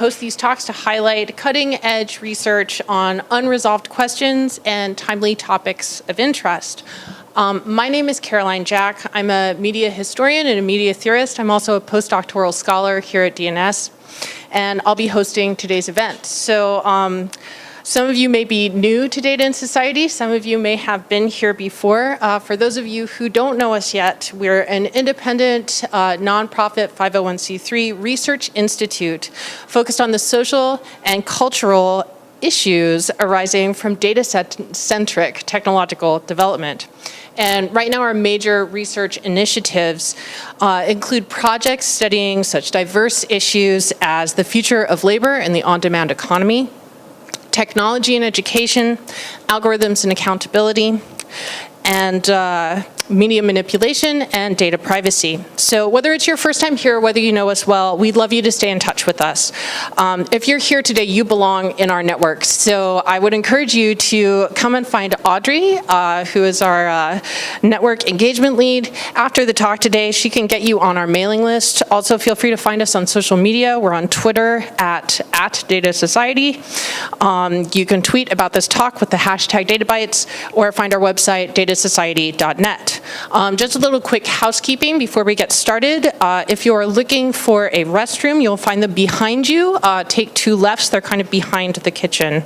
host these talks to highlight cutting-edge research on unresolved questions and timely topics of interest. My name is Caroline Jack. I'm a media historian and a media theorist. I'm also a postdoctoral scholar here at DNS, and I'll be hosting today's event. So some of you may be new to Data and Society. Some of you may have been here before. For those of you who don't know us yet, we're an independent, nonprofit 501c3 research institute focused on the social and cultural issues arising from data-centric technological development. And right now our major research initiatives include projects studying such diverse issues as the future of labor and the on-demand economy, technology and education, algorithms and accountability, and media manipulation and data privacy. So whether it's your first time here or whether you know us well, we'd love you to stay in touch with us. If you're here today, you belong in our network. So I would encourage you to come and find Audrey, who is our network engagement lead. After the talk today, she can get you on our mailing list. Also, feel free to find us on social media. We're on Twitter at Data Society. You can tweet about this talk with the hashtag Databites or find our website, datasociety.net. Just a little quick housekeeping before we get started. If you're looking for a restroom, you'll find them behind you. Take two lefts, they're kind of behind the kitchen.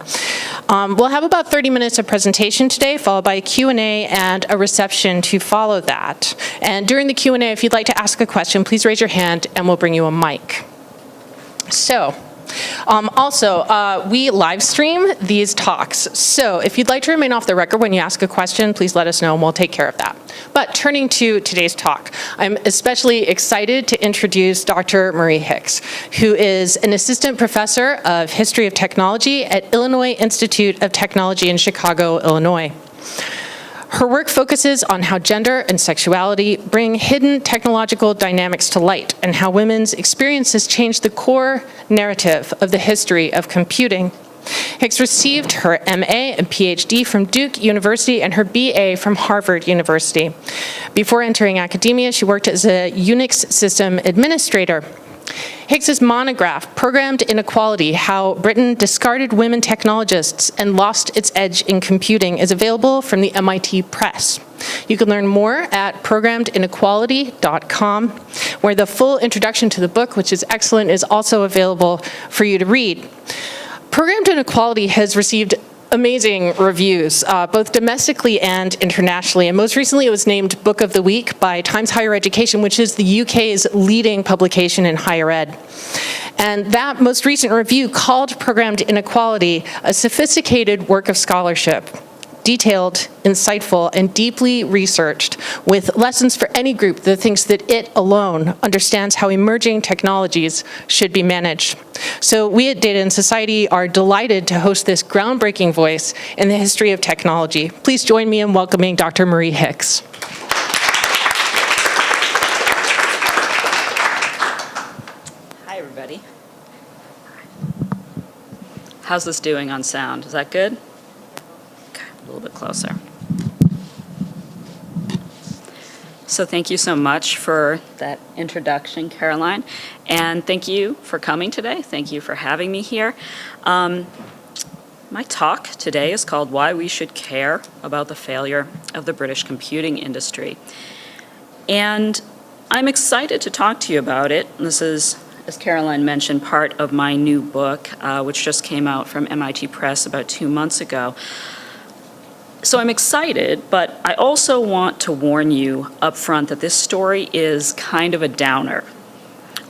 We'll have about 30 minutes of presentation today, followed by a Q&A and a reception to follow that. And during the Q&A, if you'd like to ask a question, please raise your hand and we'll bring you a mic. So, we live stream these talks. So if you'd like to remain off the record when you ask a question, please let us know and we'll take care of that. But turning to today's talk, I'm especially excited to introduce Dr. Marie Hicks, who is an assistant professor of history of technology at Illinois Institute of Technology in Chicago, Illinois. Her work focuses on how gender and sexuality bring hidden technological dynamics to light and how women's experiences change the core narrative of the history of computing. Hicks received her MA and PhD from Duke University and her BA from Harvard University. Before entering academia, she worked as a Unix system administrator. Hicks's monograph, Programmed Inequality, How Britain Discarded Women Technologists and Lost Its Edge in Computing, is available from the MIT Press. You can learn more at programmedinequality.com, where the full introduction to the book, which is excellent, is also available for you to read. Programmed Inequality has received amazing reviews, both domestically and internationally. And most recently, it was named Book of the Week by Times Higher Education, which is the UK's leading publication in higher ed. And that most recent review called Programmed Inequality a sophisticated work of scholarship, detailed, insightful, and deeply researched, with lessons for any group that thinks that it alone understands how emerging technologies should be managed. So we at Data and Society are delighted to host this groundbreaking voice in the history of technology. Please join me in welcoming Dr. Marie Hicks. Hi, everybody. How's this doing on sound? Is that good? A little bit closer. So thank you so much for that introduction, Caroline, and thank you for coming today. Thank you for having me here. My talk today is called Why We Should Care About the Failure of the British Computing Industry. And I'm excited to talk to you about it. This is, as Caroline mentioned, part of my new book, which just came out from MIT Press about 2 months ago. So I'm excited, but I also want to warn you up front that this story is kind of a downer.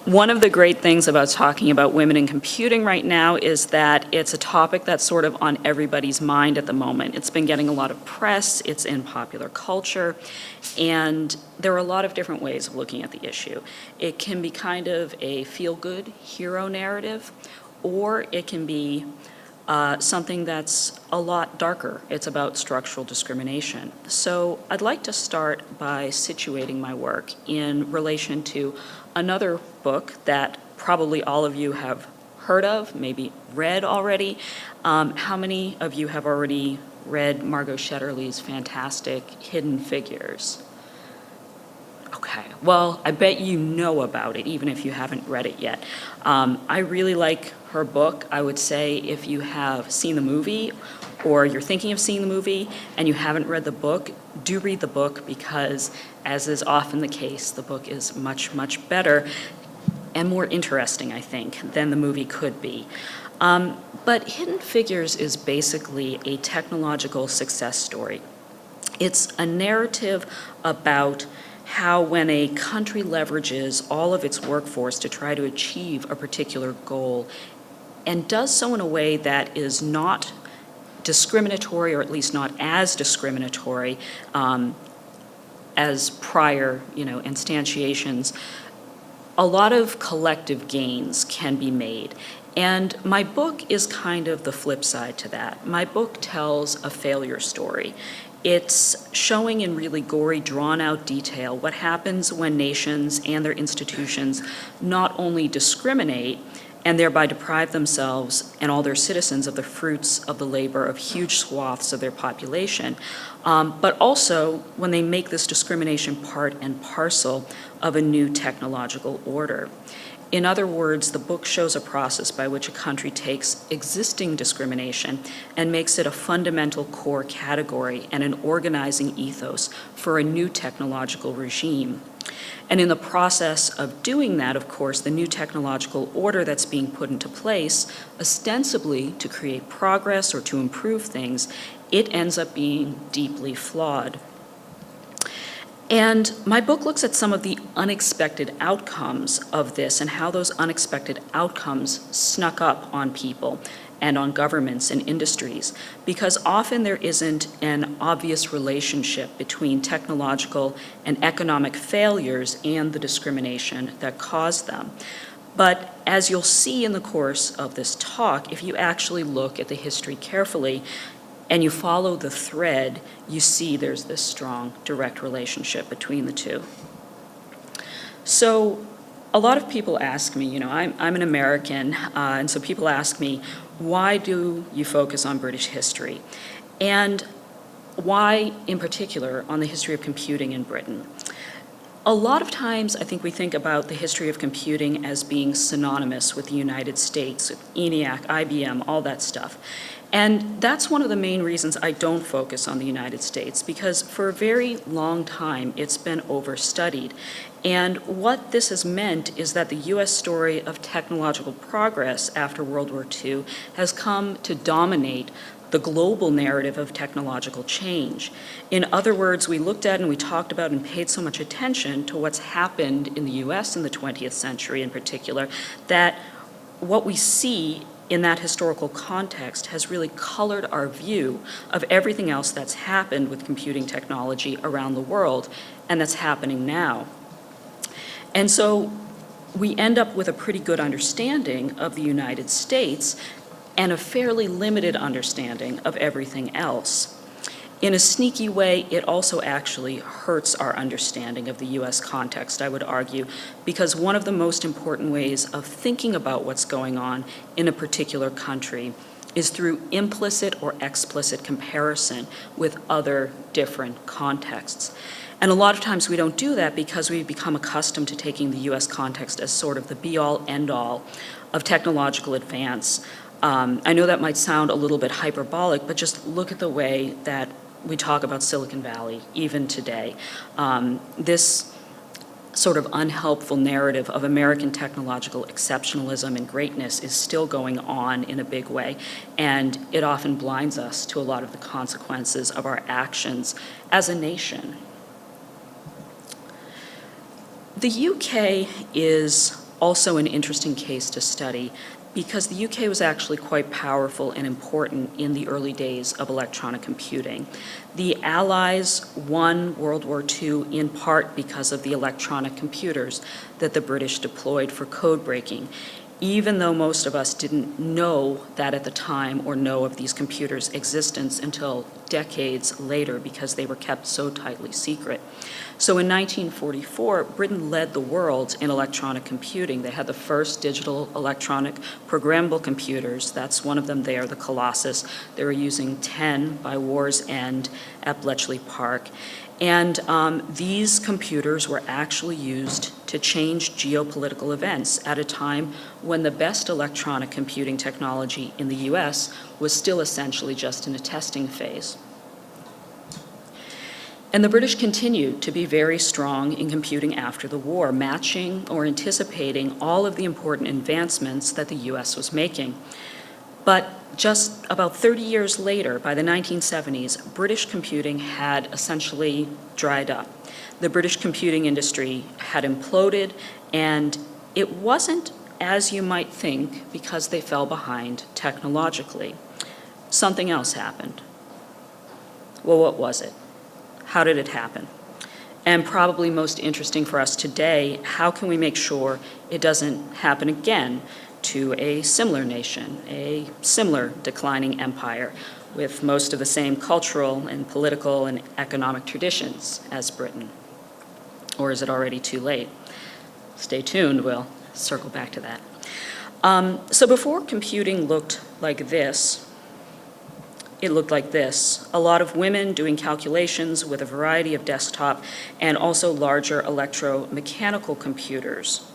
One of the great things about talking about women in computing right now is that it's a topic that's sort of on everybody's mind at the moment. It's been getting a lot of press, it's in popular culture, and there are a lot of different ways of looking at the issue. It can be kind of a feel-good hero narrative, or it can be something that's a lot darker. It's about structural discrimination. So I'd like to start by situating my work in relation to another book that probably all of you have heard of, maybe read already. How many of you have already read Margot Shetterly's fantastic Hidden Figures? Okay, well, I bet you know about it, even if you haven't read it yet. I really like her book, I would say if you have seen the movie or you're thinking of seeing the movie and you haven't read the book, do read the book because, as is often the case, the book is much, much better and more interesting, I think, than the movie could be. But Hidden Figures is basically a technological success story. It's a narrative about how when a country leverages all of its workforce to try to achieve a particular goal and does so in a way that is not discriminatory, or at least not as discriminatory as prior, instantiations, a lot of collective gains can be made. And my book is kind of the flip side to that. My book tells a failure story. It's showing in really gory, drawn-out detail what happens when nations and their institutions not only discriminate and thereby deprive themselves and all their citizens of the fruits of the labor of huge swaths of their population, but also when they make this discrimination part and parcel of a new technological order. In other words, the book shows a process by which a country takes existing discrimination and makes it a fundamental core category and an organizing ethos for a new technological regime. And in the process of doing that, of course, the new technological order that's being put into place, ostensibly to create progress or to improve things, it ends up being deeply flawed. And my book looks at some of the unexpected outcomes of this and how those unexpected outcomes snuck up on people and on governments and industries, because often there isn't an obvious relationship between technological and economic failures and the discrimination that caused them. But as you'll see in the course of this talk, if you actually look at the history carefully, and you follow the thread, you see there's this strong, direct relationship between the two. So a lot of people ask me, I'm an American, and so people ask me, why do you focus on British history? And why, in particular, on the history of computing in Britain? A lot of times, I think we think about the history of computing as being synonymous with the United States, with ENIAC, IBM, all that stuff. And that's one of the main reasons I don't focus on the United States, because for a very long time it's been overstudied. And what this has meant is that the US story of technological progress after World War II has come to dominate the global narrative of technological change. In other words, we looked at and we talked about and paid so much attention to what's happened in the US in the 20th century in particular, that what we see in that historical context has really colored our view of everything else that's happened with computing technology around the world and that's happening now. And so we end up with a pretty good understanding of the United States and a fairly limited understanding of everything else. In a sneaky way, it also actually hurts our understanding of the US context, I would argue, because one of the most important ways of thinking about what's going on in a particular country is through implicit or explicit comparison with other different contexts. And a lot of times we don't do that because we've become accustomed to taking the US context as sort of the be-all, end-all of technological advance. I know that might sound a little bit hyperbolic, but just look at the way that we talk about Silicon Valley, even today. This sort of unhelpful narrative of American technological exceptionalism and greatness is still going on in a big way, and it often blinds us to a lot of the consequences of our actions as a nation. The UK is also an interesting case to study because the UK was actually quite powerful and important in the early days of electronic computing. The Allies won World War II in part because of the electronic computers that the British deployed for code breaking, even though most of us didn't know that at the time or know of these computers' existence until decades later because they were kept so tightly secret. So in 1944, Britain led the world in electronic computing. They had the first digital electronic programmable computers. That's one of them there, the Colossus. They were using 10 by war's end at Bletchley Park. And these computers were actually used to change geopolitical events at a time when the best electronic computing technology in the US was still essentially just in a testing phase. And the British continued to be very strong in computing after the war, matching or anticipating all of the important advancements that the US was making. But just about 30 years later, by the 1970s, British computing had essentially dried up. The British computing industry had imploded, and it wasn't as you might think because they fell behind technologically. Something else happened. Well, what was it? How did it happen? And probably most interesting for us today, how can we make sure it doesn't happen again to a similar nation, a similar declining empire with most of the same cultural and political and economic traditions as Britain? Or is it already too late? Stay tuned, we'll circle back to that. So before computing looked like this, it looked like this. A lot of women doing calculations with a variety of desktop and also larger electromechanical computers.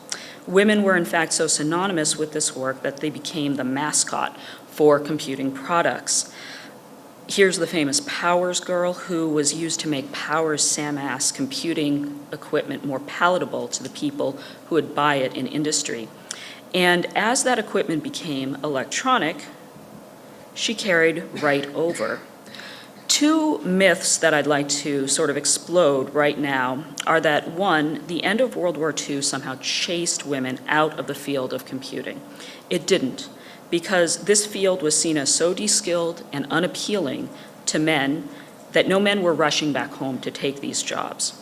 Women were in fact so synonymous with this work that they became the mascot for computing products. Here's the famous Powers girl, who was used to make Powers SAM-ass computing equipment more palatable to the people who would buy it in industry. And as that equipment became electronic, she carried right over. Two myths that I'd like to sort of explode right now are that, one, the end of World War II somehow chased women out of the field of computing. It didn't, because this field was seen as so de-skilled and unappealing to men that no men were rushing back home to take these jobs.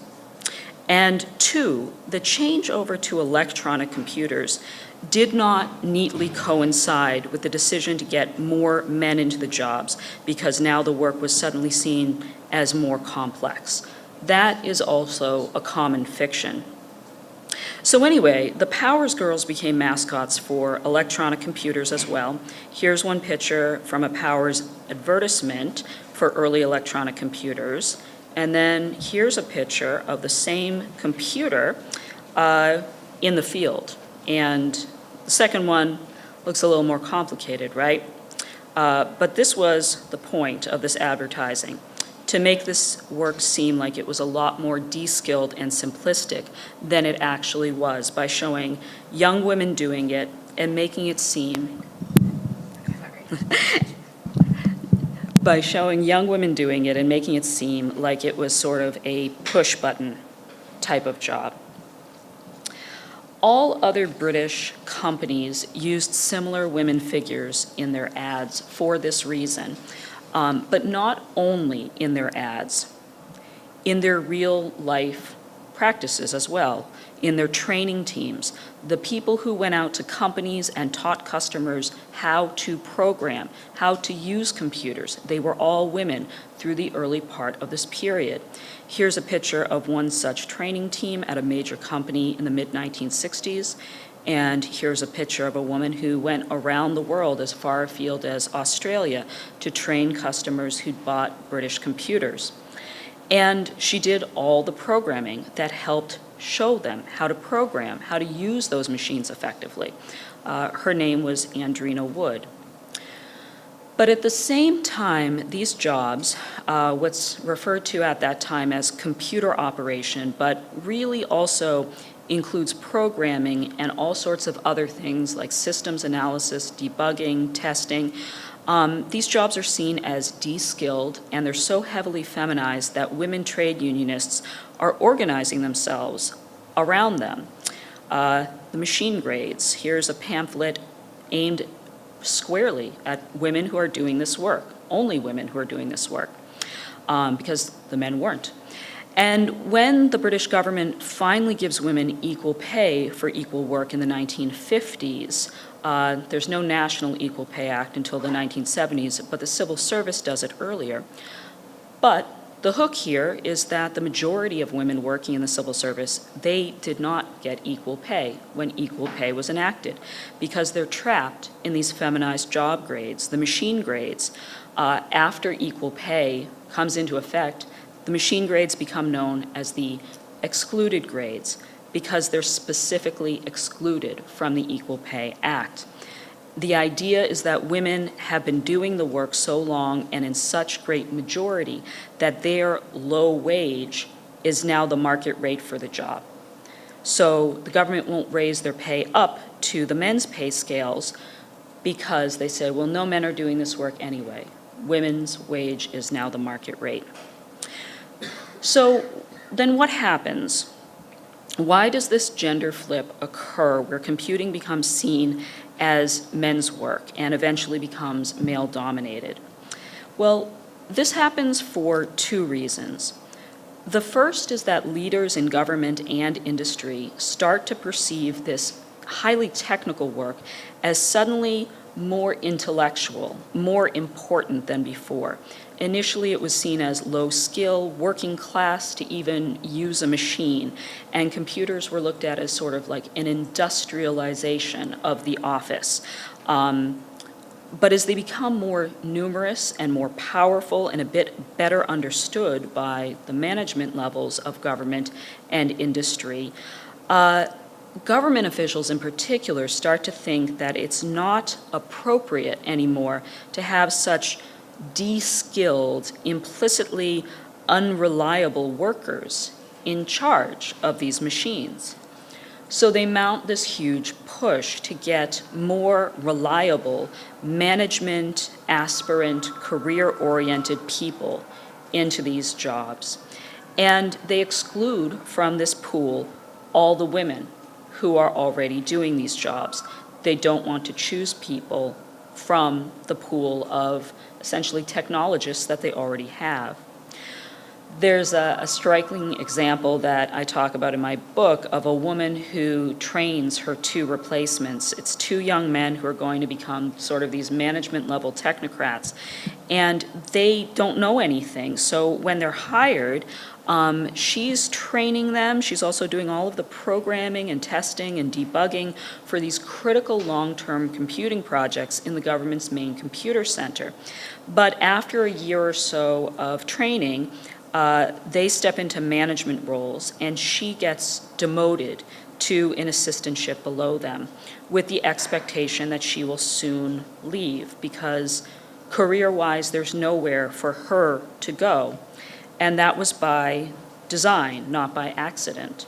And two, the change over to electronic computers did not neatly coincide with the decision to get more men into the jobs, because now the work was suddenly seen as more complex. That is also a common fiction. So anyway, the Powers girls became mascots for electronic computers as well. Here's one picture from a Powers advertisement for early electronic computers. And then here's a picture of the same computer in the field. And the second one looks a little more complicated, right? But this was the point of this advertising, to make this work seem like it was a lot more de-skilled and simplistic than it actually was, by showing young women doing it and making it seem like it was sort of a push-button type of job. All other British companies used similar women figures in their ads for this reason, but not only in their ads, in their real life practices as well, in their training teams, the people who went out to companies and taught customers how to program, how to use computers. They were all women through the early part of this period. Here's a picture of one such training team at a major company in the mid-1960s. And here's a picture of a woman who went around the world as far afield as Australia to train customers who'd bought British computers. And she did all the programming that helped show them how to program, how to use those machines effectively. Her name was Andrina Wood. But at the same time, these jobs, what's referred to at that time as computer operation, but really also includes programming and all sorts of other things like systems analysis, debugging, testing. These jobs are seen as de-skilled, and they're so heavily feminized that women trade unionists are organizing themselves around them. The machine grades, here's a pamphlet aimed squarely at women who are doing this work, only women who are doing this work, because the men weren't. And when the British government finally gives women equal pay for equal work in the 1950s, there's no National Equal Pay Act until the 1970s, but the civil service does it earlier. But the hook here is that the majority of women working in the civil service, they did not get equal pay when equal pay was enacted, because they're trapped in these feminized job grades, the machine grades. After equal pay comes into effect, the machine grades become known as the excluded grades. because they're specifically excluded from the Equal Pay Act. The idea is that women have been doing the work so long and in such great majority that their low wage is now the market rate for the job. So the government won't raise their pay up to the men's pay scales because they say, well, no men are doing this work anyway. Women's wage is now the market rate. So then what happens? Why does this gender flip occur where computing becomes seen as men's work and eventually becomes male-dominated? Well, this happens for two reasons. The first is that leaders in government and industry start to perceive this highly technical work as suddenly more intellectual, more important than before. Initially, it was seen as low skill, working class to even use a machine, and computers were looked at as sort of like an industrialization of the office. But as they become more numerous and more powerful and a bit better understood by the management levels of government and industry, government officials in particular start to think that it's not appropriate anymore to have such de-skilled, implicitly unreliable workers in charge of these machines. So they mount this huge push to get more reliable, management, aspirant, career-oriented people into these jobs. And they exclude from this pool all the women who are already doing these jobs. They don't want to choose people from the pool of essentially technologists that they already have. There's a striking example that I talk about in my book of a woman who trains her two replacements. It's two young men who are going to become sort of these management level technocrats, and they don't know anything. So when they're hired, she's training them. She's also doing all of the programming and testing and debugging for these critical long-term computing projects in the government's main computer center. But after a year or so of training, they step into management roles, and she gets demoted to an assistantship below them with the expectation that she will soon leave because career-wise there's nowhere for her to go. And that was by design, not by accident.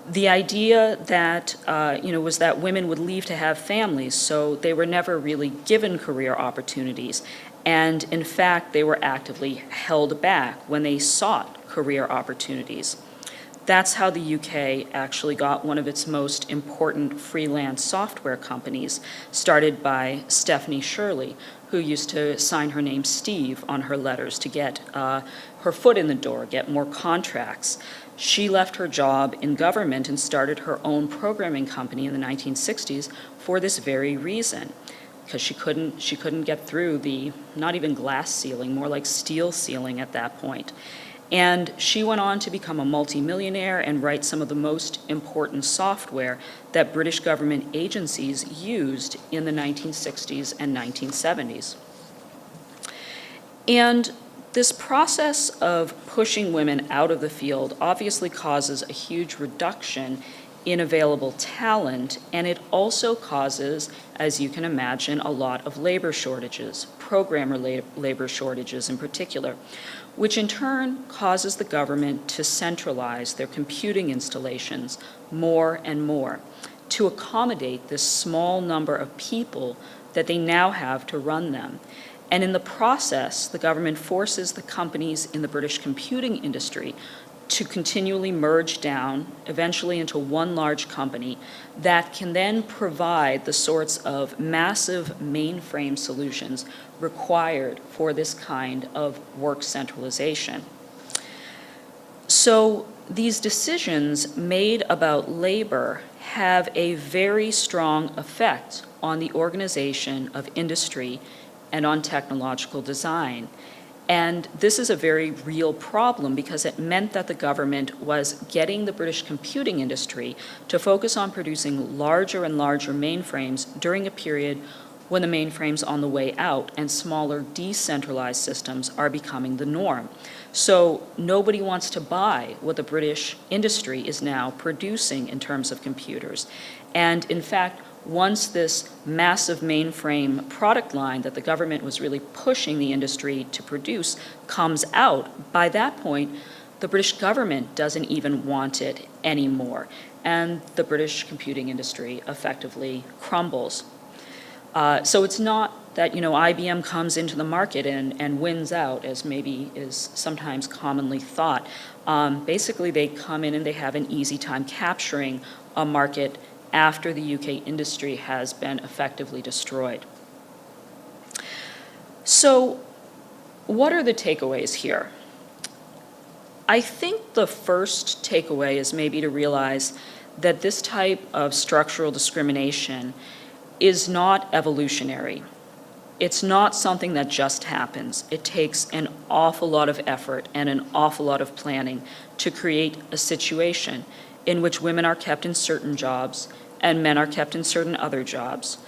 The idea that, was that women would leave to have families, so they were never really given career opportunities. And in fact, they were actively held back when they sought career opportunities. That's how the UK actually got one of its most important freelance software companies, started by Stephanie Shirley, who used to sign her name Steve on her letters to get her foot in the door, get more contracts. She left her job in government and started her own programming company in the 1960s for this very reason, because she couldn't get through the, not even glass ceiling, more like steel ceiling at that point. And she went on to become a multimillionaire and write some of the most important software that British government agencies used in the 1960s and 1970s. And this process of pushing women out of the field obviously causes a huge reduction in available talent, and it also causes, as you can imagine, a lot of labor shortages, programmer labor shortages in particular, which in turn causes the government to centralize their computing installations more and more to accommodate this small number of people that they now have to run them. And in the process, the government forces the companies in the British computing industry to continually merge down, eventually into one large company that can then provide the sorts of massive mainframe solutions required for this kind of work centralization. So these decisions made about labor have a very strong effect on the organization of industry and on technological design. And this is a very real problem because it meant that the government was getting the British computing industry to focus on producing larger and larger mainframes during a period when the mainframe's on the way out and smaller decentralized systems are becoming the norm. So nobody wants to buy what the British industry is now producing in terms of computers. And in fact, once this massive mainframe product line that the government was really pushing the industry to produce comes out, by that point, the British government doesn't even want it anymore. And the British computing industry effectively crumbles. So it's not that, IBM comes into the market and wins out, as maybe is sometimes commonly thought. Basically, they come in and they have an easy time capturing a market after the UK industry has been effectively destroyed. So what are the takeaways here? I think the first takeaway is maybe to realize that this type of structural discrimination is not evolutionary. It's not something that just happens. It takes an awful lot of effort and an awful lot of planning to create a situation in which women are kept in certain jobs and men are kept in certain other jobs,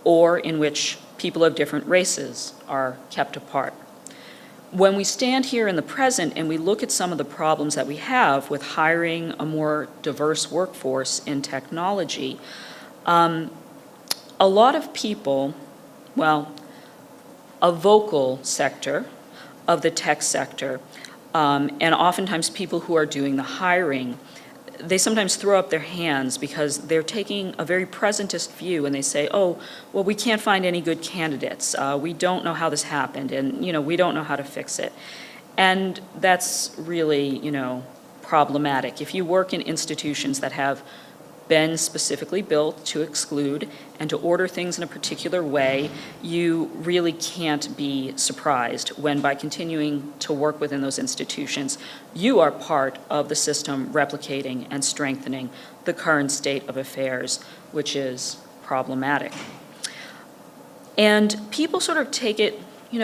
or in which people of different races are kept apart. When we stand here in the present and we look at some of the problems that we have with hiring a more diverse workforce in technology, a lot of people, a vocal sector of the tech sector, and oftentimes people who are doing the hiring, they sometimes throw up their hands because they're taking a very presentist view and they say, we can't find any good candidates. We don't know how this happened and, we don't know how to fix it. And that's really, problematic. If you work in institutions that have been specifically built to exclude and to order things in a particular way, you really can't be surprised when, by continuing to work within those institutions, you are part of the system replicating and strengthening the current state of affairs, which is problematic. And people sort of take it,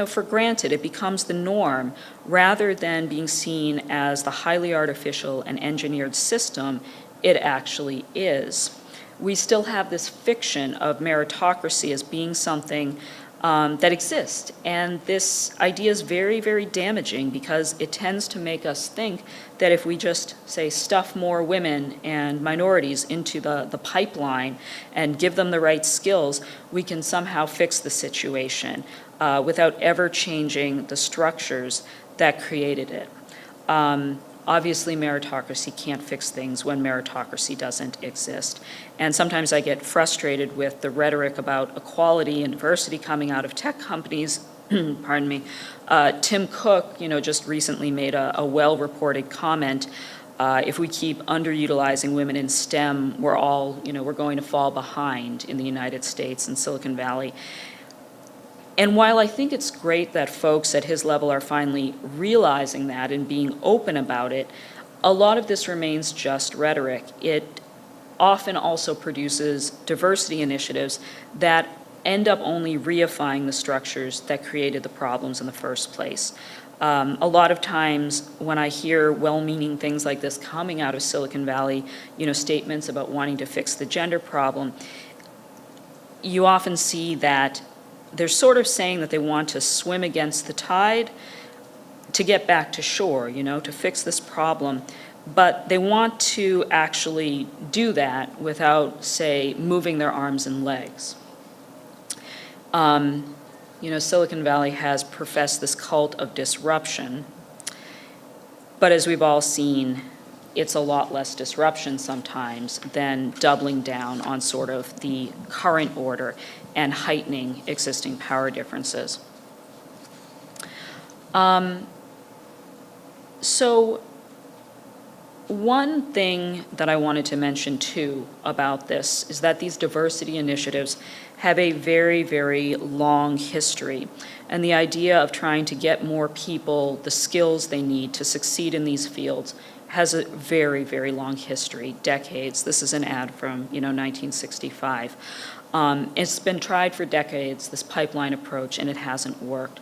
for granted. It becomes the norm rather than being seen as the highly artificial and engineered system it actually is. We still have this fiction of meritocracy as being something that exists. And this idea is very, very damaging because it tends to make us think that if we just, say, stuff more women and minorities into the pipeline and give them the right skills, we can somehow fix the situation without ever changing the structures that created it. Obviously, meritocracy can't fix things when meritocracy doesn't exist. And sometimes I get frustrated with the rhetoric about equality and diversity coming out of tech companies. Pardon me. Tim Cook, just recently made a well-reported comment. If we keep underutilizing women in STEM, we're going to fall behind in the United States and Silicon Valley. And while I think it's great that folks at his level are finally realizing that and being open about it, a lot of this remains just rhetoric. It often also produces diversity initiatives that end up only reifying the structures that created the problems in the first place. A lot of times when I hear well-meaning things like this coming out of Silicon Valley, statements about wanting to fix the gender problem, you often see that they're sort of saying that they want to swim against the tide to get back to shore, to fix this problem. But they want to actually do that without, say, moving their arms and legs. Silicon Valley has professed this cult of disruption. But as we've all seen, it's a lot less disruption sometimes than doubling down on sort of the current order and heightening existing power differences. So one thing that I wanted to mention too about this is that these diversity initiatives have a very, very long history. And the idea of trying to get more people the skills they need to succeed in these fields has a very, very long history, decades. This is an ad from 1965. It's been tried for decades, this pipeline approach, and it hasn't worked.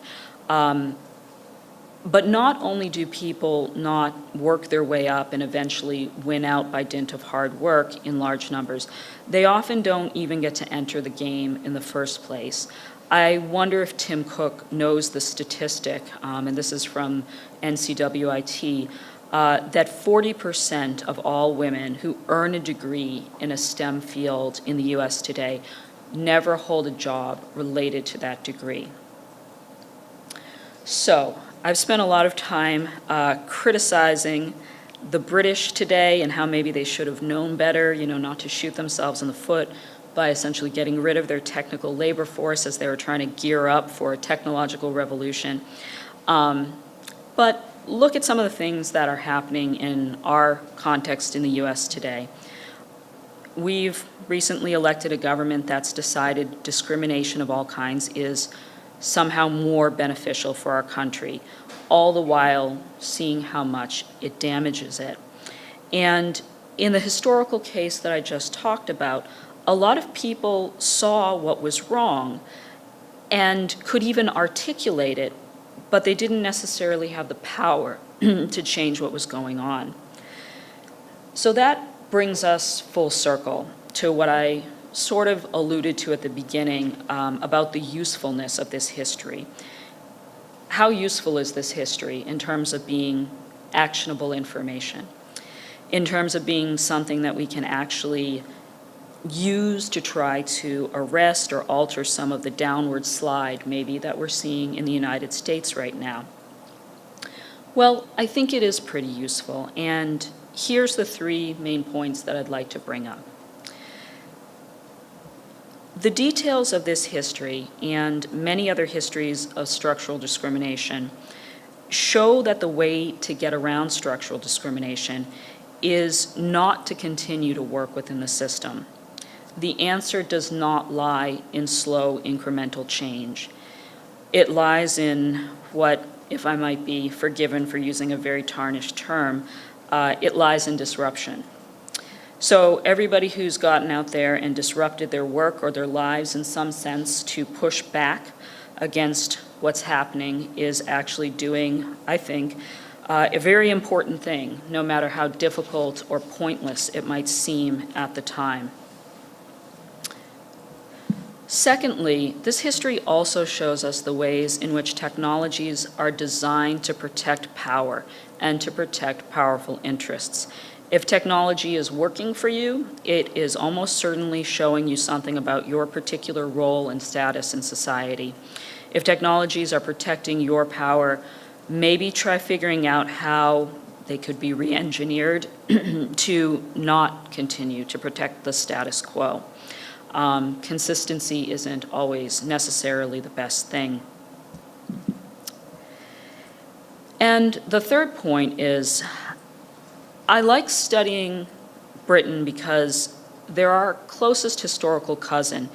But not only do people not work their way up and eventually win out by dint of hard work in large numbers, they often don't even get to enter the game in the first place. I wonder if Tim Cook knows the statistic, and this is from NCWIT, that 40% of all women who earn a degree in a STEM field in the US today never hold a job related to that degree. So, I've spent a lot of time criticizing the British today and how maybe they should have known better, not to shoot themselves in the foot by essentially getting rid of their technical labor force as they were trying to gear up for a technological revolution. But look at some of the things that are happening in our context in the US today. We've recently elected a government that's decided discrimination of all kinds is somehow more beneficial for our country, all the while seeing how much it damages it. And in the historical case that I just talked about, a lot of people saw what was wrong and could even articulate it, but they didn't necessarily have the power to change what was going on. So that brings us full circle to what I sort of alluded to at the beginning about the usefulness of this history. How useful is this history in terms of being actionable information, in terms of being something that we can actually use to try to arrest or alter some of the downward slide maybe that we're seeing in the United States right now? Well, I think it is pretty useful, and here's the three main points that I'd like to bring up. The details of this history and many other histories of structural discrimination show that the way to get around structural discrimination is not to continue to work within the system. The answer does not lie in slow incremental change. It lies in what, if I might be forgiven for using a very tarnished term, it lies in disruption. So everybody who's gotten out there and disrupted their work or their lives in some sense to push back against what's happening is actually doing, I think, a very important thing, no matter how difficult or pointless it might seem at the time. Secondly, this history also shows us the ways in which technologies are designed to protect power and to protect powerful interests. If technology is working for you, it is almost certainly showing you something about your particular role and status in society. If technologies are protecting your power, maybe try figuring out how they could be re-engineered to not continue to protect the status quo. Consistency isn't always necessarily the best thing. And the third point is, I like studying Britain because they're our closest historical cousin,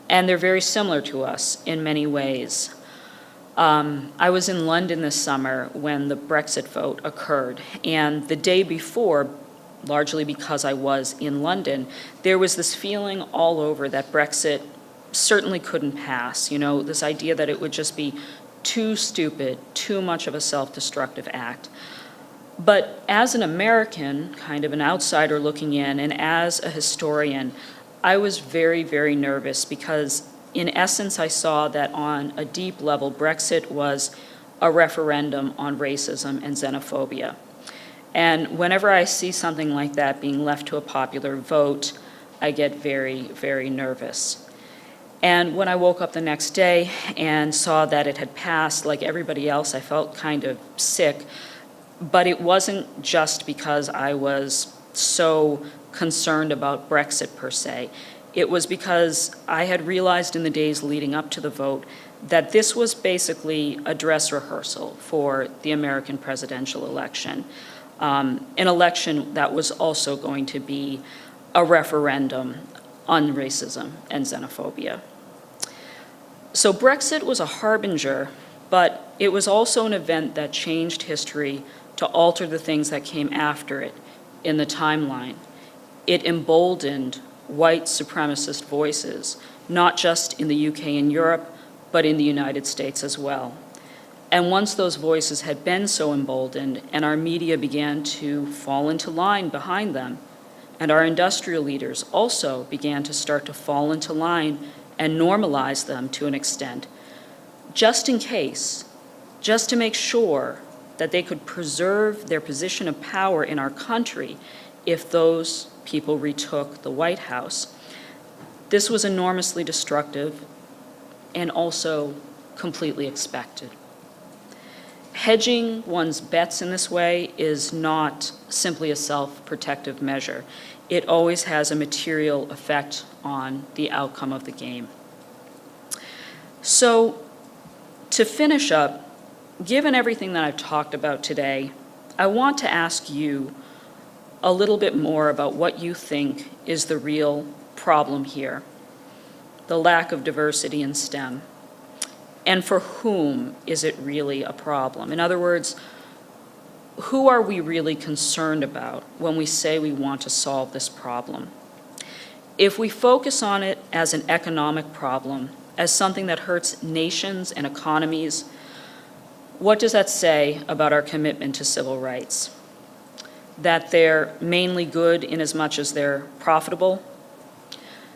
and they're very similar to us in many ways. I was in London this summer when the Brexit vote occurred, and the day before, largely because I was in London, there was this feeling all over that Brexit certainly couldn't pass. This idea that it would just be too stupid, too much of a self-destructive act. But as an American, kind of an outsider looking in, and as a historian, I was very, very nervous because in essence I saw that on a deep level, Brexit was a referendum on racism and xenophobia. And whenever I see something like that being left to a popular vote, I get very, very nervous. And when I woke up the next day and saw that it had passed, like everybody else, I felt kind of sick. But it wasn't just because I was so concerned about Brexit per se. It was because I had realized in the days leading up to the vote that this was basically a dress rehearsal for the American presidential election. An election that was also going to be a referendum on racism and xenophobia. So Brexit was a harbinger, but it was also an event that changed history to alter the things that came after it in the timeline. It emboldened white supremacist voices, not just in the UK and Europe, but in the United States as well. And once those voices had been so emboldened, and our media began to fall into line behind them, and our industrial leaders also began to start to fall into line and normalize them to an extent, just in case, just to make sure that they could preserve their position of power in our country if those people retook the White House. This was enormously destructive and also completely expected. Hedging one's bets in this way is not simply a self-protective measure. It always has a material effect on the outcome of the game. So, to finish up, given everything that I've talked about today, I want to ask you a little bit more about what you think is the real problem here, the lack of diversity in STEM. And for whom is it really a problem? In other words, who are we really concerned about when we say we want to solve this problem? If we focus on it as an economic problem, as something that hurts nations and economies, what does that say about our commitment to civil rights? That they're mainly good in as much as they're profitable?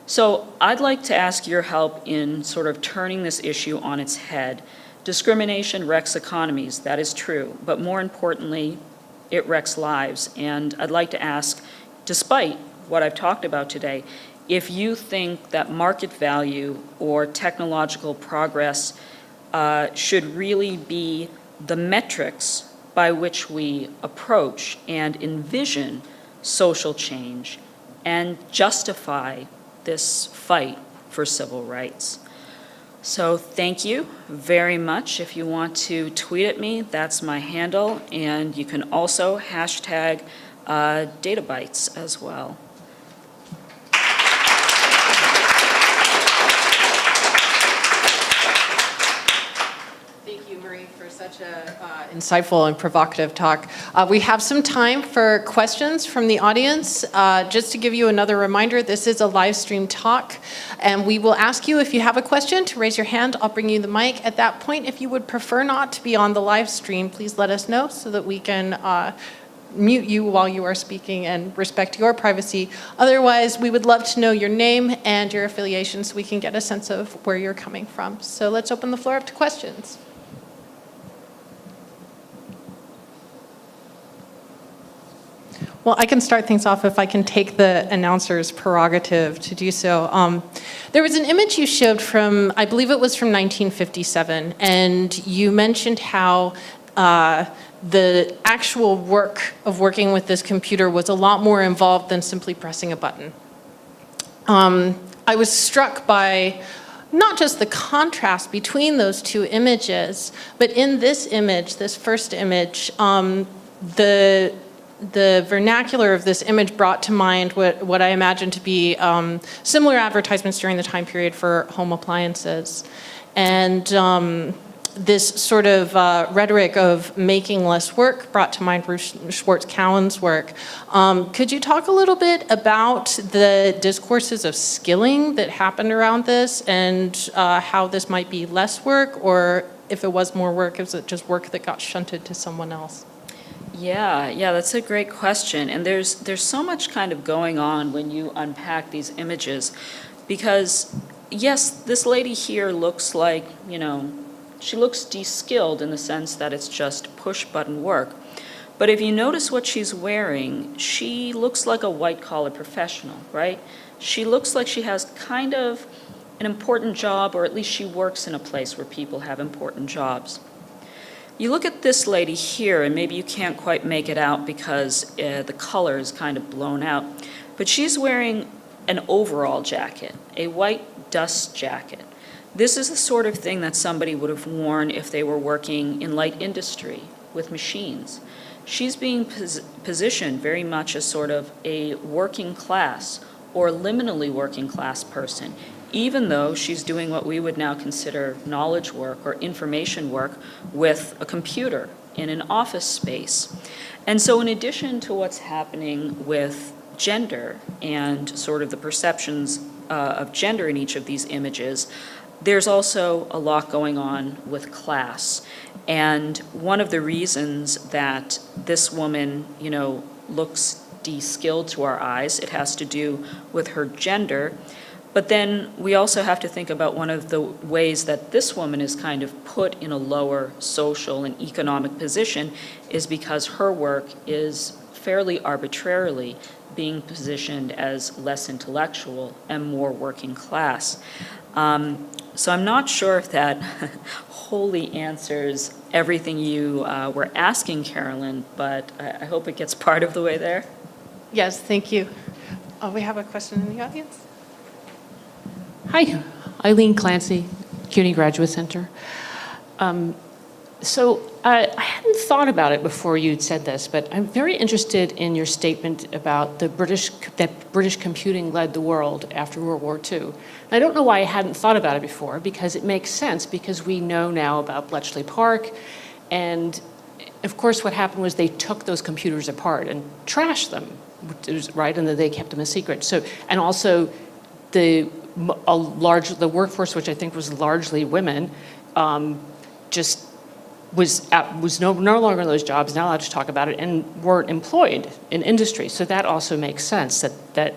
So I'd like to ask your help in sort of turning this issue on its head. Discrimination wrecks economies, that is true, but more importantly, it wrecks lives. And I'd like to ask, despite what I've talked about today, if you think that market value or technological progress should really be the metrics by which we approach and envision social change and justify this fight for civil rights. So thank you very much. If you want to tweet at me, that's my handle, and you can also hashtag Databites as well. Thank you, Marie, for such a insightful and provocative talk. We have some time for questions from the audience. Just to give you another reminder, this is a live stream talk, and we will ask you if you have a question to raise your hand. I'll bring you the mic. At that point, if you would prefer not to be on the live stream, please let us know so that we can mute you while you are speaking and respect your privacy. Otherwise, we would love to know your name and your affiliation so we can get a sense of where you're coming from. So let's open the floor up to questions. Well, I can start things off if I can take the announcer's prerogative to do so. There was an image you showed from, I believe it was from 1957, and you mentioned how the actual work of working with this computer was a lot more involved than simply pressing a button. I was struck by not just the contrast between those two images, but in this image, this first image, the vernacular of this image brought to mind what I imagine to be similar advertisements during the time period for home appliances. And this sort of rhetoric of making less work brought to mind Bruce Schwartz-Cowan's work. Could you talk a little bit about the discourses of skilling that happened around this and how this might be less work, or if it was more work, is it just work that got shunted to someone else? Yeah, that's a great question. And there's so much kind of going on when you unpack these images, because yes, this lady here looks like, she looks de-skilled in the sense that it's just push-button work. But if you notice what she's wearing, she looks like a white-collar professional, right? She looks like she has kind of an important job, or at least she works in a place where people have important jobs. You look at this lady here, and maybe you can't quite make it out because the color is kind of blown out, but she's wearing an overall jacket, a white dust jacket. This is the sort of thing that somebody would have worn if they were working in light industry with machines. She's being positioned very much as sort of a working class or liminally working class person, even though she's doing what we would now consider knowledge work or information work with a computer in an office space. And so in addition to what's happening with gender and sort of the perceptions of gender in each of these images, there's also a lot going on with class. And one of the reasons that this woman, looks de-skilled to our eyes, it has to do with her gender. But then we also have to think about one of the ways that this woman is kind of put in a lower social and economic position is because her work is fairly arbitrarily being positioned as less intellectual and more working class. So I'm not sure if that wholly answers everything you were asking, Carolyn, but I hope it gets part of the way there. Yes, thank you. We have a question in the audience. Hi, Eileen Clancy, CUNY Graduate Center. So I hadn't thought about it before you'd said this, but I'm very interested in your statement about that British computing led the world after World War II. And I don't know why I hadn't thought about it before, because it makes sense, because we know now about Bletchley Park, and of course what happened was they took those computers apart and trashed them, right, and then they kept them a secret. So, and also the workforce, which I think was largely women, just was no longer in those jobs, not allowed to talk about it, and weren't employed in industry. So that also makes sense that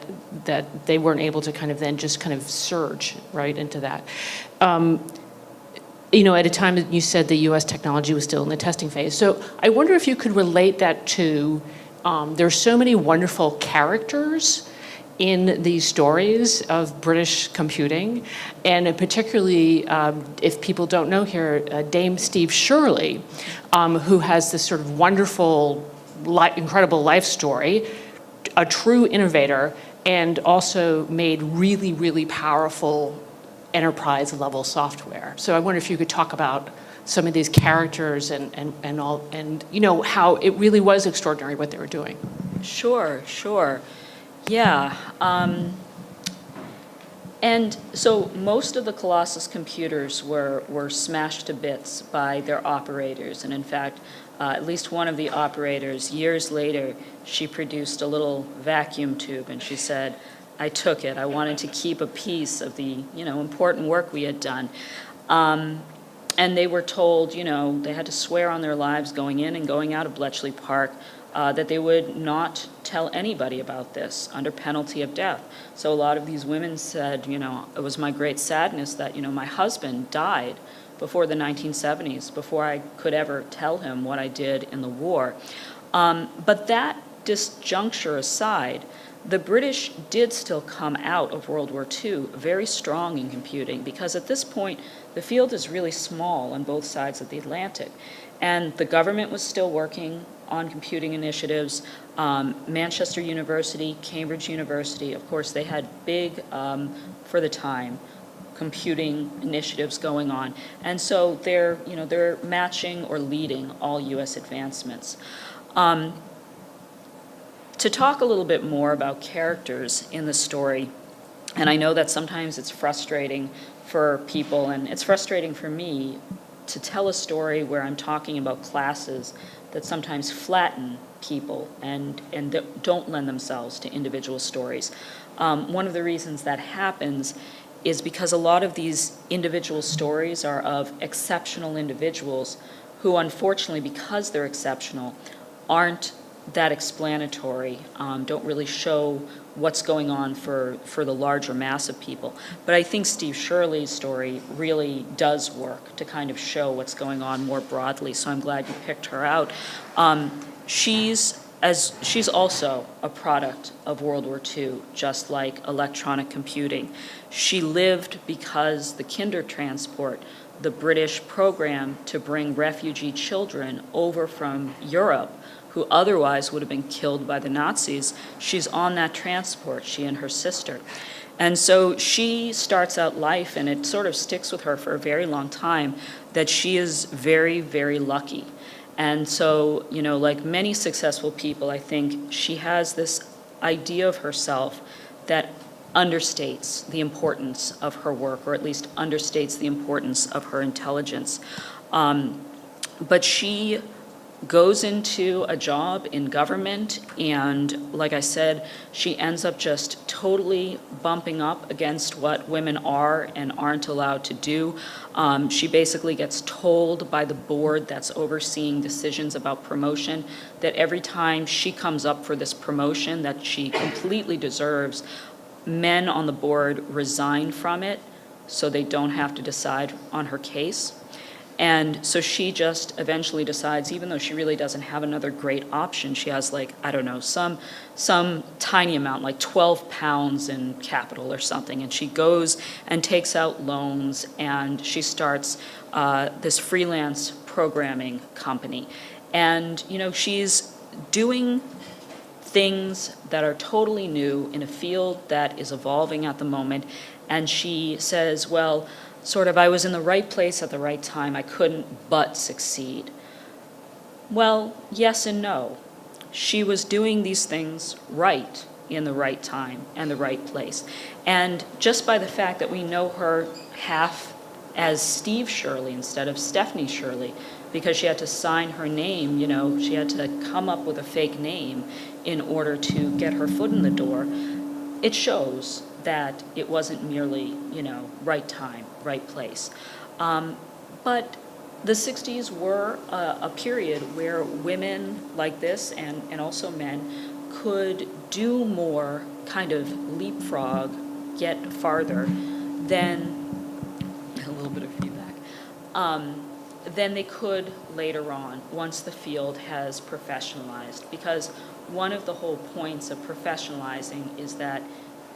they weren't able to kind of surge right into that. At a time that you said the U.S. technology was still in the testing phase. So I wonder if you could relate that to, there's so many wonderful characters in these stories of British computing, and particularly, if people don't know here, Dame Steve Shirley, who has this sort of wonderful, incredible life story, a true innovator, and also made really, really powerful enterprise-level software. So I wonder if you could talk about some of these characters and how it really was extraordinary what they were doing. Sure. Yeah, and so most of the Colossus computers were smashed to bits by their operators, and in fact, at least one of the operators, years later, she produced a little vacuum tube, and she said, I took it. I wanted to keep a piece of the, important work we had done. And they were told, they had to swear on their lives going in and going out of Bletchley Park that they would not tell anybody about this under penalty of death. So a lot of these women said, it was my great sadness that, my husband died before the 1970s, before I could ever tell him what I did in the war. But that disjuncture aside, the British did still come out of World War II very strong in computing, because at this point, the field is really small on both sides of the Atlantic. And the government was still working on computing initiatives. Manchester University, Cambridge University, of course, they had big, for the time, computing initiatives going on. And so they're matching or leading all U.S. advancements. To talk a little bit more about characters in the story, and I know that sometimes it's frustrating for people, and it's frustrating for me to tell a story where I'm talking about classes that sometimes flatten people and that don't lend themselves to individual stories. One of the reasons that happens is because a lot of these individual stories are of exceptional individuals who, unfortunately, because they're exceptional, aren't that explanatory, don't really show what's going on for the larger mass of people. But I think Steve Shirley's story really does work to kind of show what's going on more broadly, so I'm glad you picked her out. She's also a product of World War II, just like electronic computing. She lived because the Kindertransport, the British program to bring refugee children over from Europe, who otherwise would have been killed by the Nazis, she's on that transport, she and her sister. And so she starts out life, and it sort of sticks with her for a very long time, that she is very, very lucky. And so, like many successful people, I think she has this idea of herself that understates the importance of her work, or at least understates the importance of her intelligence. But she goes into a job in government, and like I said, she ends up just totally bumping up against what women are and aren't allowed to do. She basically gets told by the board that's overseeing decisions about promotion that every time she comes up for this promotion that she completely deserves, men on the board resign from it so they don't have to decide on her case. And so she just eventually decides, even though she really doesn't have another great option, she has like, I don't know, some tiny amount, like 12 pounds in capital or something, and she goes and takes out loans, and she starts this freelance programming company. And, you know, she's doing things that are totally new in a field that is evolving at the moment, and she says, well, sort of, I was in the right place at the right time, I couldn't but succeed. Well, yes and no. She was doing these things right in the right time and the right place. And just by the fact that we know her half as Steve Shirley instead of Stephanie Shirley, because she had to sign her name, you know, she had to come up with a fake name in order to get her foot in the door, it shows that it wasn't merely, you know, right time, right place. But the 60s were a period where women like this, and also men, could do more, kind of leapfrog, get farther than, a little bit of feedback, than they could later on, once the field has professionalized. Because one of the whole points of professionalizing is that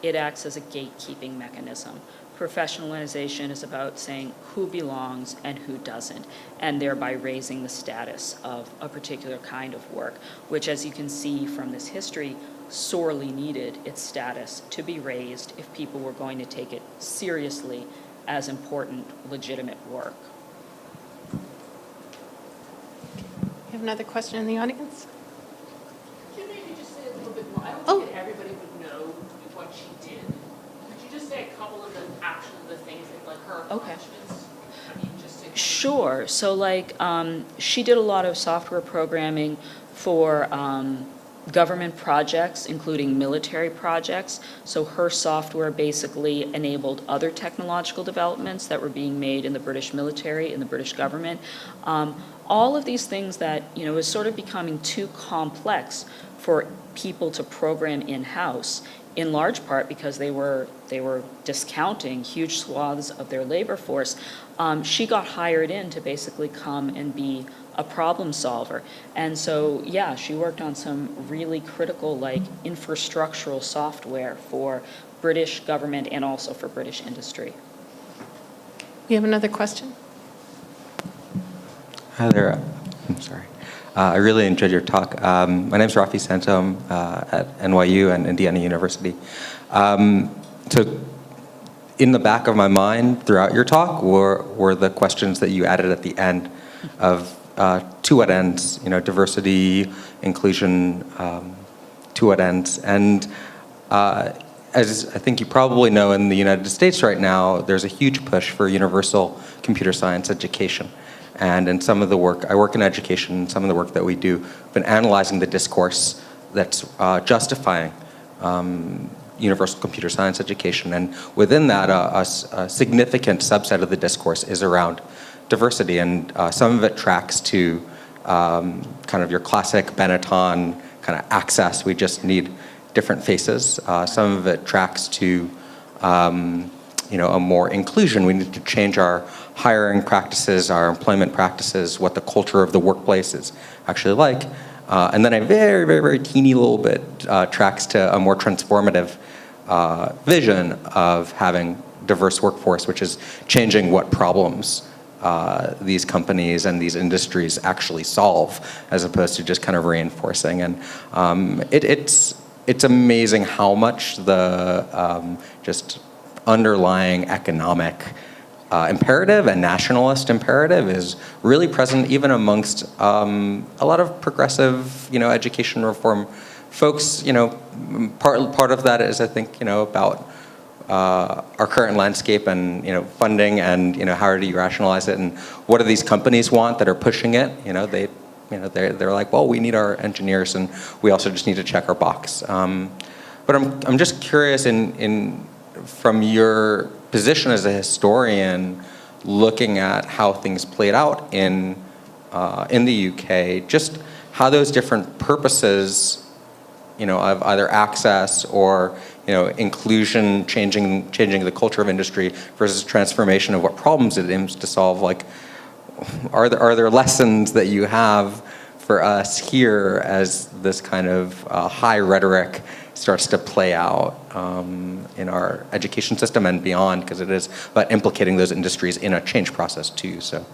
it acts as a gatekeeping mechanism. Professionalization is about saying who belongs and who doesn't, and thereby raising the status of a particular kind of work, which, as you can see from this history, sorely needed its status to be raised if people were going to take it seriously as important, legitimate work. We have another question in the audience? Could you maybe just say a little bit more? I don't think that everybody would know what she did. Could you just say a couple of the things that, like, her accomplishments? I mean, just to... Sure. So, like, she did a lot of software programming for government projects, including military projects. So her software basically enabled other technological developments that were being made in the British military, in the British government. All of these things that, you know, is sort of becoming too complex for people to program in-house, in large part because they were discounting huge swaths of their labor force. She got hired in to basically come and be a problem solver. And so, yeah, she worked on some really critical, like, infrastructural software for British government and also for British industry. We have another question. Hi there. I'm sorry. I really enjoyed your talk. My name is Rafi Santom at NYU and Indiana University. So in the back of my mind throughout your talk were the questions that you added at the end of to what ends, you know, diversity, inclusion, to what ends. And as I think you probably know, in the United States right now, there's a huge push for universal computer science education. And in some of the work, I work in education, some of the work that we do, we've been analyzing the discourse that's justifying universal computer science education. And within that, a significant subset of the discourse is around diversity. And some of it tracks to kind of your classic Benetton kind of access. We just need different faces. Some of it tracks to you know, a more inclusion. We need to change our hiring practices, our employment practices, what the culture of the workplace is actually like. And then a very, very, very teeny little bit tracks to a more transformative vision of having diverse workforce, which is changing what problems these companies and these industries actually solve, as opposed to just kind of reinforcing. And it's amazing how much the just underlying economic imperative and nationalist imperative is really present even amongst a lot of progressive, you know, education reform folks. You know, part of that is, I think, you know, about our current landscape and, you know, funding and, you know, how do you rationalize it and what do these companies want that are pushing it? You know, they're like, well, we need our engineers, and we also just need to check our box. But I'm just curious, from your position as a historian, looking at how things played out in the UK, just how those different purposes, of either access or inclusion, changing the culture of industry versus transformation of what problems it aims to solve. Like, are there lessons that you have for us here as this kind of high rhetoric starts to play out in our education system and beyond, because it is about implicating those industries in a change process too. So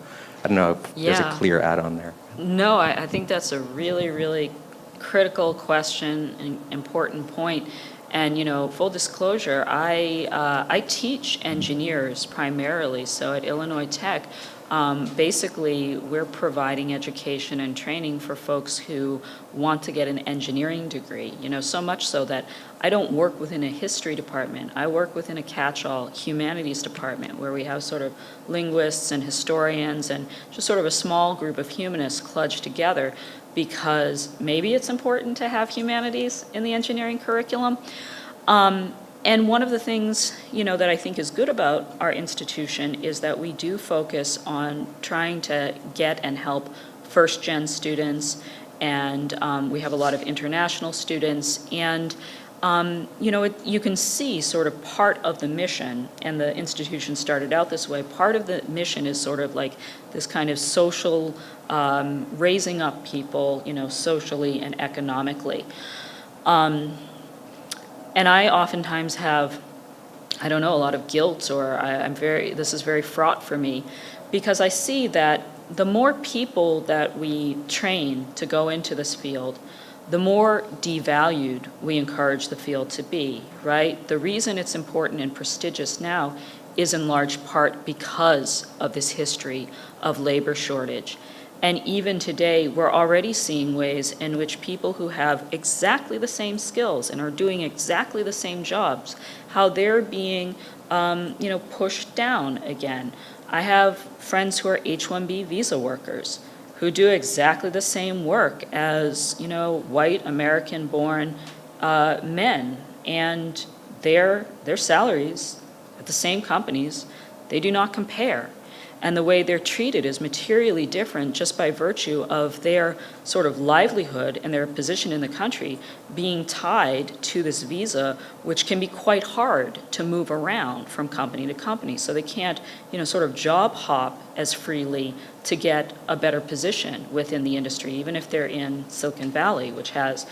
I don't know if there's a clear add-on there. No, I think that's a really, really critical question and important point. And, full disclosure, I teach engineers primarily. So at Illinois Tech, basically, we're providing education and training for folks who want to get an engineering degree, so much so that I don't work within a history department. I work within a catch-all humanities department where we have sort of linguists and historians and just sort of a small group of humanists clutched together because maybe it's important to have humanities in the engineering curriculum. And one of the things, that I think is good about our institution is that we do focus on trying to get and help first-gen students, and we have a lot of international students, and you can see sort of part of the mission, and the institution started out this way. Part of the mission is sort of like this kind of social, raising up people, socially and economically. And I oftentimes have, a lot of guilt, or this is very fraught for me, because I see that the more people that we train to go into this field, the more devalued we encourage the field to be, right? The reason it's important and prestigious now is in large part because of this history of labor shortage. And even today, we're already seeing ways in which people who have exactly the same skills and are doing exactly the same jobs, how they're being, pushed down again. I have friends who are H-1B visa workers who do exactly the same work as, white American-born men, and their salaries at the same companies, they do not compare. And the way they're treated is materially different just by virtue of their sort of livelihood and their position in the country being tied to this visa, which can be quite hard to move around from company to company. So they can't, sort of job hop as freely to get a better position within the industry, even if they're in Silicon Valley, which has,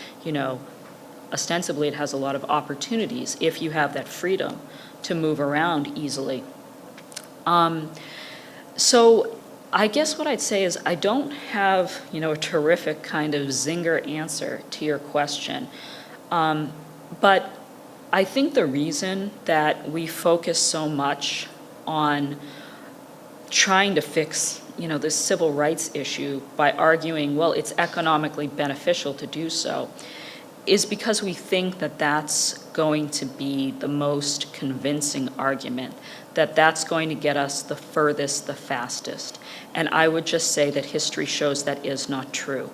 ostensibly it has a lot of opportunities if you have that freedom to move around easily. So I guess what I'd say is I don't have, a terrific kind of zinger answer to your question. But I think the reason that we focus so much on trying to fix, this civil rights issue by arguing, well, it's economically beneficial to do so, is because we think that that's going to be the most convincing argument, that that's going to get us the furthest, the fastest. And I would just say that history shows that is not true.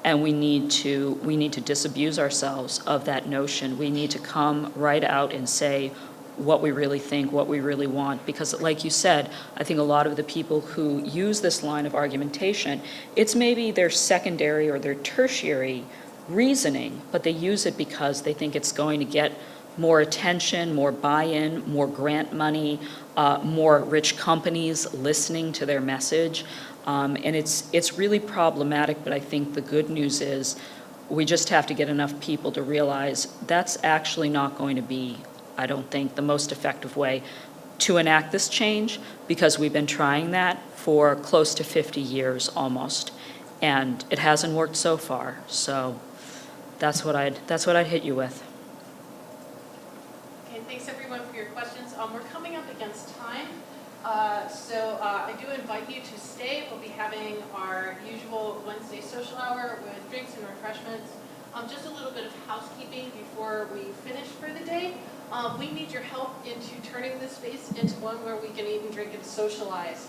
And we need to disabuse ourselves of that notion. We need to come right out and say what we really think, what we really want. Because like you said, I think a lot of the people who use this line of argumentation, it's maybe their secondary or their tertiary reasoning, but they use it because they think it's going to get more attention, more buy-in, more grant money, more rich companies listening to their message. And it's really problematic, but I think the good news is we just have to get enough people to realize that's actually not going to be, I don't think, the most effective way to enact this change, because we've been trying that for close to 50 years almost, and it hasn't worked so far. So that's what I'd hit you with. Okay, thanks everyone for your questions. We're coming up against time, so I do invite you to stay. We'll be having our usual Wednesday social hour with drinks and refreshments. Just a little bit of housekeeping before we finish for the day. We need your help into turning this space into one where we can eat and drink and socialize.